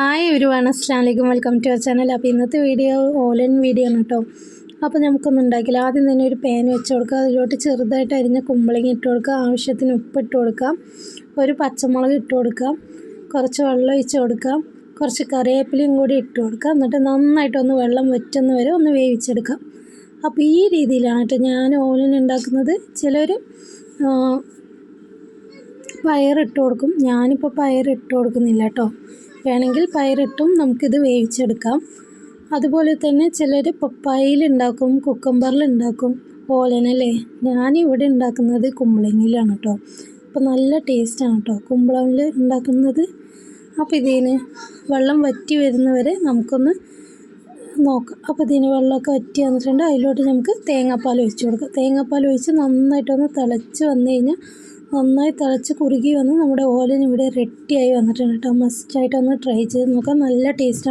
Hi everyone, അസ്സലാമു അലൈക്കും. Welcome to our channel. അപ്പോൾ ഇന്നത്തെ വീഡിയോ ഓലൻ വീഡിയോ ആണ് കേട്ടോ. അപ്പോൾ നമുക്കൊന്നും ഉണ്ടാക്കില്ല. ആദ്യം തന്നെ ഒരു പാൻ വെച്ച് കൊടുക്കുക. അതിലോട്ട് ചെറുതായിട്ട് അരിഞ്ഞ കുമ്പളങ്ങ ഇട്ട് കൊടുക്കുക. ആവശ്യത്തിന് ഉപ്പ് ഇട്ട് കൊടുക്കാം. ഒരു പച്ചമുളക് ഇട്ട് കൊടുക്കാം. കുറച്ച് വെള്ളം ഒഴിച്ച് കൊടുക്കാം. കുറച്ച് കറിവേപ്പിലയും കൂടി ഇട്ട് കൊടുക്കാം. എന്നിട്ട് നന്നായിട്ടൊന്ന് വെള്ളം വറ്റുന്ന വരെ ഒന്ന് വേവിച്ചെടുക്കാം. അപ്പോൾ ഈ രീതിയിലാണ് കേട്ടോ ഞാൻ ഓലൻ ഉണ്ടാക്കുന്നത്. ചിലർ പയറിട്ട് കൊടുക്കും. ഞാനിപ്പോൾ പയറിട്ട് കൊടുക്കുന്നില്ല കേട്ടോ. വേണമെങ്കിൽ പയറിട്ടും നമുക്കിത് വേവിച്ചെടുക്കാം. അതുപോലെ തന്നെ ചിലർ പപ്പായയിലുണ്ടാക്കും, കുക്കമ്പറിലുണ്ടാക്കും ഓലനല്ലേ. ഞാനിവിടെ ഉണ്ടാക്കുന്നത് കുമ്പളങ്ങിയിലാണ് കേട്ടോ. അപ്പോൾ നല്ല ടേസ്റ്റാണ് കേട്ടോ കുമ്പളങ്ങിൽ ഉണ്ടാക്കുന്നത്. അപ്പോൾ ഇതിന് വെള്ളം വറ്റി വരുന്നവരെ നമുക്കൊന്ന് നോക്കാം. അപ്പോൾ ഇതിന് വെള്ളമൊക്കെ വറ്റി വന്നിട്ടുണ്ട്. അതിലോട്ട് നമുക്ക് തേങ്ങാപ്പാൽ ഒഴിച്ച് കൊടുക്കാം. തേങ്ങാപ്പാൽ ഒഴിച്ച് നന്നായിട്ടൊന്ന് തിളച്ച് വന്നു കഴിഞ്ഞാൽ നന്നായി തിളച്ച് കുറുകി വന്ന് നമ്മുടെ ഓലൻ ഇവിടെ റെഡിയായി വന്നിട്ടുണ്ട് കേട്ടോ. മസ്റ്റായിട്ടൊന്ന് ട്രൈ ചെയ്ത് നോക്കാം. നല്ല ടേസ്റ്റാണ്.